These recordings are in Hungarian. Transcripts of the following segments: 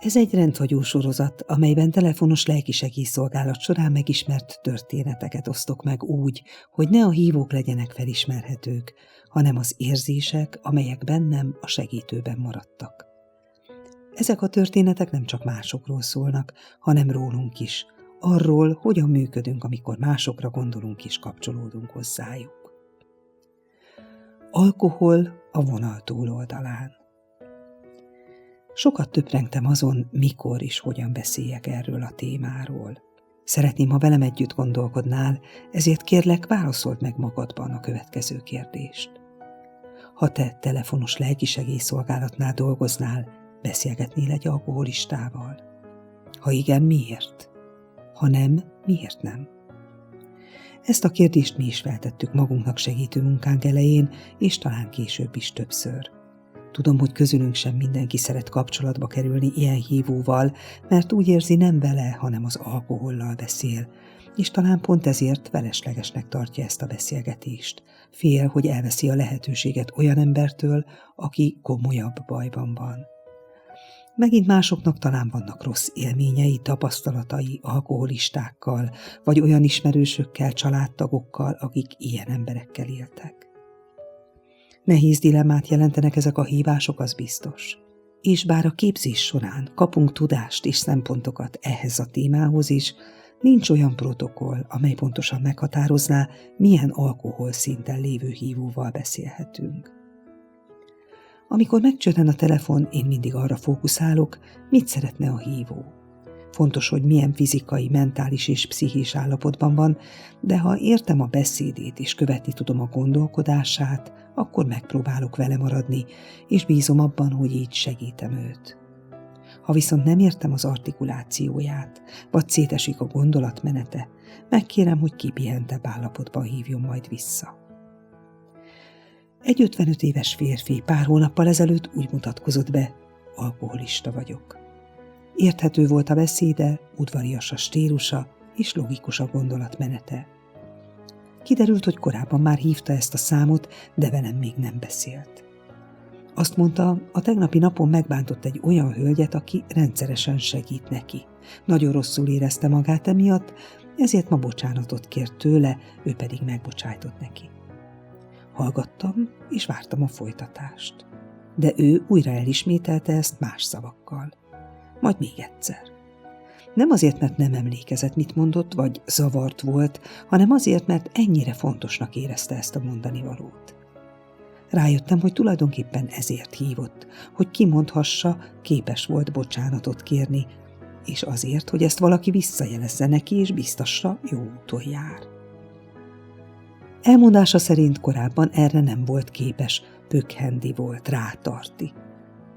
Ez egy rendhagyó sorozat, amelyben telefonos lelkisegélyszolgálat során megismert történeteket osztok meg úgy, hogy ne a hívók legyenek felismerhetők, hanem az érzések, amelyek bennem a segítőben maradtak. Ezek a történetek nem csak másokról szólnak, hanem rólunk is, arról, hogyan működünk, amikor másokra gondolunk és kapcsolódunk hozzájuk. Alkohol a vonal túloldalán. Sokat töprengtem azon, mikor és hogyan beszéljek erről a témáról. Szeretném, ha velem együtt gondolkodnál, ezért kérlek, válaszold meg magadban a következő kérdést. Ha te telefonos lelkisegélyszolgálatnál dolgoznál, beszélgetnél egy alkoholistával? Ha igen, miért? Ha nem, miért nem? Ezt a kérdést mi is feltettük magunknak segítő munkánk elején, és talán később is többször. Tudom, hogy közülünk sem mindenki szeret kapcsolatba kerülni ilyen hívóval, mert úgy érzi, nem vele, hanem az alkohollal beszél, és talán pont ezért feleslegesnek tartja ezt a beszélgetést. Fél, hogy elveszi a lehetőséget olyan embertől, aki komolyabb bajban van. Megint másoknak talán vannak rossz élményei, tapasztalatai alkoholistákkal, vagy olyan ismerősökkel, családtagokkal, akik ilyen emberekkel éltek. Nehéz dilemmát jelentenek ezek a hívások, az biztos. És bár a képzés során kapunk tudást és szempontokat ehhez a témához is, nincs olyan protokoll, amely pontosan meghatározná, milyen alkoholszinten lévő hívóval beszélhetünk. Amikor megcsörren a telefon, én mindig arra fókuszálok, mit szeretne a hívó. Fontos, hogy milyen fizikai, mentális és pszichés állapotban van, de ha értem a beszédét és követni tudom a gondolkodását, akkor megpróbálok vele maradni, és bízom abban, hogy így segítem őt. Ha viszont nem értem az artikulációját, vagy szétesik a gondolatmenete, megkérem, hogy kipihentebb állapotban hívjon majd vissza. Egy 55 éves férfi pár hónappal ezelőtt úgy mutatkozott be, alkoholista vagyok. Érthető volt a beszéde, udvarias a stílusa és logikus a gondolatmenete. Kiderült, hogy korábban már hívta ezt a számot, de velem még nem beszélt. Azt mondta, a tegnapi napon megbántott egy olyan hölgyet, aki rendszeresen segít neki. Nagyon rosszul érezte magát emiatt, ezért ma bocsánatot kért tőle, ő pedig megbocsájtott neki. Hallgattam, és vártam a folytatást. De ő újra elismételte ezt más szavakkal. Majd még egyszer. Nem azért, mert nem emlékezett, mit mondott, vagy zavart volt, hanem azért, mert ennyire fontosnak érezte ezt a mondanivalót. Rájöttem, hogy tulajdonképpen ezért hívott, hogy kimondhassa, képes volt bocsánatot kérni, és azért, hogy ezt valaki visszajelezze neki, és biztassa, jó úton jár. Elmondása szerint korábban erre nem volt képes, pökhendi volt, rátarti.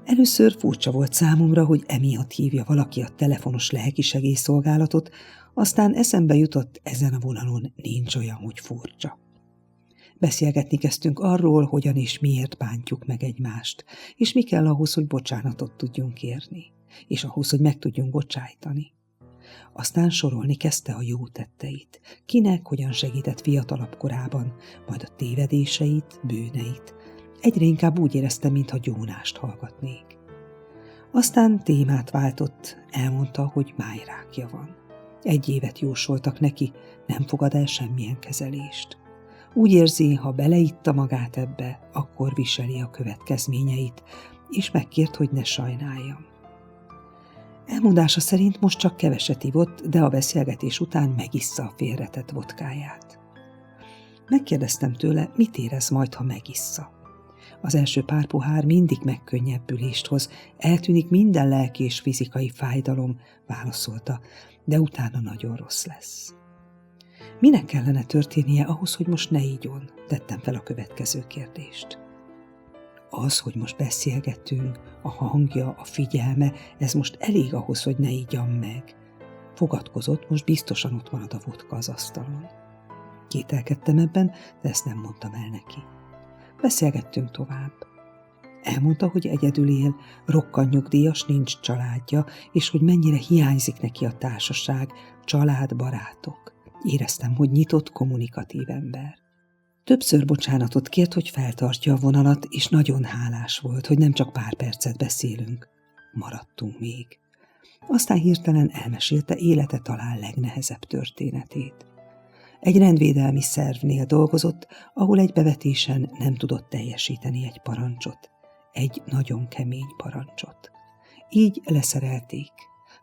Először furcsa volt számomra, hogy emiatt hívja valaki a telefonos lelkisegélyszolgálatot, aztán eszembe jutott, ezen a vonalon nincs olyan, hogy furcsa. Beszélgetni kezdtünk arról, hogyan és miért bántjuk meg egymást, és mi kell ahhoz, hogy bocsánatot tudjunk kérni, és ahhoz, hogy meg tudjunk bocsájtani. Aztán sorolni kezdte a jó tetteit, kinek hogyan segített fiatalabb korában, majd a tévedéseit, bűneit. Egyre inkább úgy éreztem, mintha gyónást hallgatnék. Aztán témát váltott, elmondta, hogy májrákja van. 1 évet jósoltak neki, nem fogad el semmilyen kezelést. Úgy érzi, ha beleitta magát ebbe, akkor viseli a következményeit, és megkért, hogy ne sajnáljam. Elmondása szerint most csak keveset ivott, de a beszélgetés után megissza a félretett vodkáját. Megkérdeztem tőle, mit érez majd, ha megissza. Az első pár pohár mindig megkönnyebbülést hoz, eltűnik minden lelki és fizikai fájdalom, válaszolta, de utána nagyon rossz lesz. Minek kellene történnie ahhoz, hogy most ne igyon? Tettem fel a következő kérdést. Az, hogy most beszélgetünk, a hangja, a figyelme, ez most elég ahhoz, hogy ne igyam meg. Fogadkozott, most biztosan ott marad a vodka az asztalon. Kételkedtem ebben, de ezt nem mondtam el neki. Beszélgettünk tovább. Elmondta, hogy egyedül él, rokkant nyugdíjas, nincs családja, és hogy mennyire hiányzik neki a társaság, család, barátok. Éreztem, hogy nyitott, kommunikatív ember. Többször bocsánatot kért, hogy feltartja a vonalat, és nagyon hálás volt, hogy nem csak pár percet beszélünk. Maradtunk még. Aztán hirtelen elmesélte élete talán legnehezebb történetét. Egy rendvédelmi szervnél dolgozott, ahol egy bevetésen nem tudott teljesíteni egy parancsot. Egy nagyon kemény parancsot. Így leszerelték.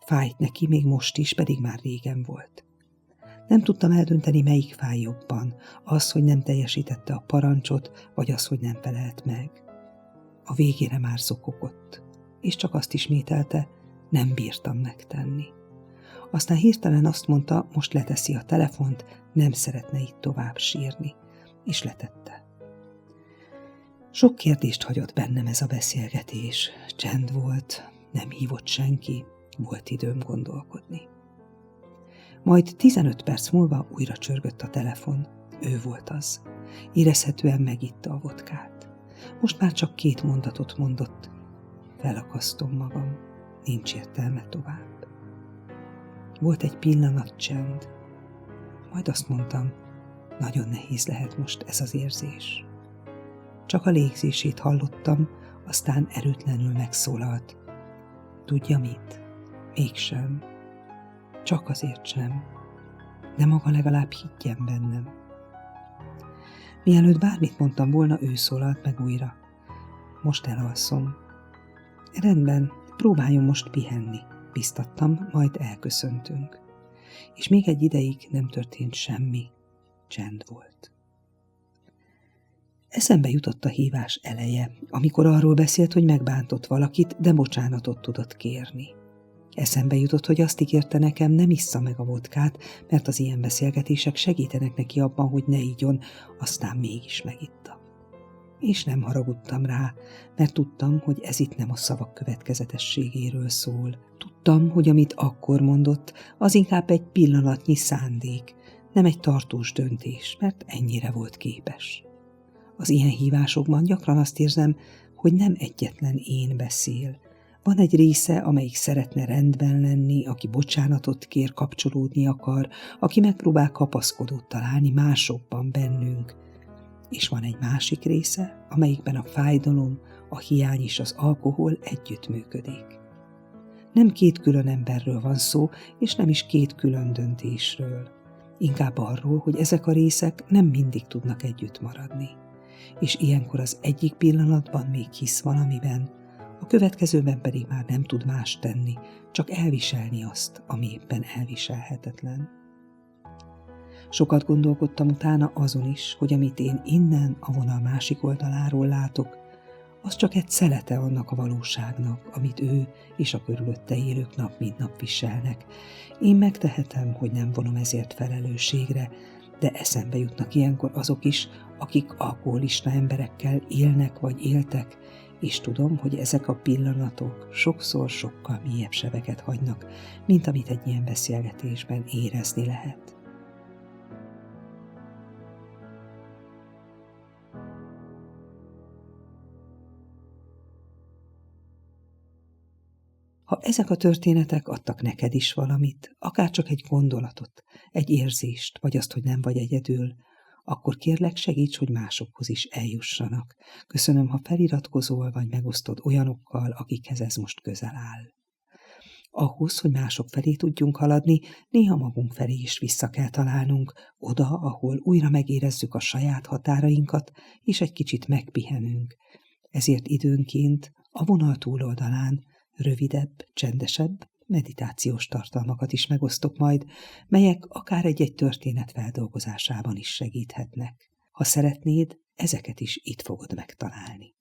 Fájt neki még most is, pedig már régen volt. Nem tudtam eldönteni, melyik fáj jobban, az, hogy nem teljesítette a parancsot, vagy az, hogy nem felelt meg. A végére már zokogott, és csak azt ismételte, nem bírtam megtenni. Aztán hirtelen azt mondta, most leteszi a telefont, nem szeretne itt tovább sírni, és letette. Sok kérdést hagyott bennem ez a beszélgetés. Csend volt, nem hívott senki, volt időm gondolkodni. Majd 15 perc múlva újra csörgött a telefon. Ő volt az. Érezhetően megitta a vodkát. Most már csak 2 mondatot mondott. Felakasztom magam, nincs értelme tovább. Volt egy pillanat csend. Majd azt mondtam, nagyon nehéz lehet most ez az érzés. Csak a légzését hallottam, aztán erőtlenül megszólalt. Tudja mit? Mégsem. Csak azért sem. De maga legalább higgyen bennem. Mielőtt bármit mondtam volna, ő szólalt meg újra. Most elalszom. Rendben, próbáljon most pihenni, biztattam, majd elköszöntünk. És még egy ideig nem történt semmi. Csend volt. Eszembe jutott a hívás eleje, amikor arról beszélt, hogy megbántott valakit, de bocsánatot tudott kérni. Eszembe jutott, hogy azt ígérte nekem, nem issza meg a vodkát, mert az ilyen beszélgetések segítenek neki abban, hogy ne igyon, aztán mégis megitta. És nem haragudtam rá, mert tudtam, hogy ez itt nem a szavak következetességéről szól. Tudtam, hogy amit akkor mondott, az inkább egy pillanatnyi szándék, nem egy tartós döntés, mert ennyire volt képes. Az ilyen hívásokban gyakran azt érzem, hogy nem egyetlen én beszél. Van egy része, amelyik szeretne rendben lenni, aki bocsánatot kér, kapcsolódni akar, aki megpróbál kapaszkodót találni másokban, bennünk. És van egy másik része, amelyikben a fájdalom, a hiány és az alkohol együttműködik. Nem 2 külön emberről van szó, és nem is 2 külön döntésről. Inkább arról, hogy ezek a részek nem mindig tudnak együtt maradni. És ilyenkor az egyik pillanatban még hisz valamiben, a következőben pedig már nem tud más tenni, csak elviselni azt, ami éppen elviselhetetlen. Sokat gondolkodtam utána azon is, hogy amit én innen a vonal másik oldaláról látok, az csak egy szelete annak a valóságnak, amit ő és a körülötte élők nap mint nap viselnek. Én megtehetem, hogy nem vonom ezért felelősségre, de eszembe jutnak ilyenkor azok is, akik alkoholista emberekkel élnek vagy éltek, és tudom, hogy ezek a pillanatok sokszor sokkal mélyebb sebeket hagynak, mint amit egy ilyen beszélgetésben érezni lehet. Ha ezek a történetek adtak neked is valamit, akár csak egy gondolatot, egy érzést, vagy azt, hogy nem vagy egyedül, akkor kérlek, segíts, hogy másokhoz is eljussanak. Köszönöm, ha feliratkozol, vagy megosztod olyanokkal, akikhez ez most közel áll. Ahhoz, hogy mások felé tudjunk haladni, néha magunk felé is vissza kell találnunk, oda, ahol újra megérezzük a saját határainkat, és egy kicsit megpihenünk. Ezért időnként a vonal túloldalán rövidebb, csendesebb, meditációs tartalmakat is megosztok majd, melyek akár egy-egy történet feldolgozásában is segíthetnek. Ha szeretnéd, ezeket is itt fogod megtalálni.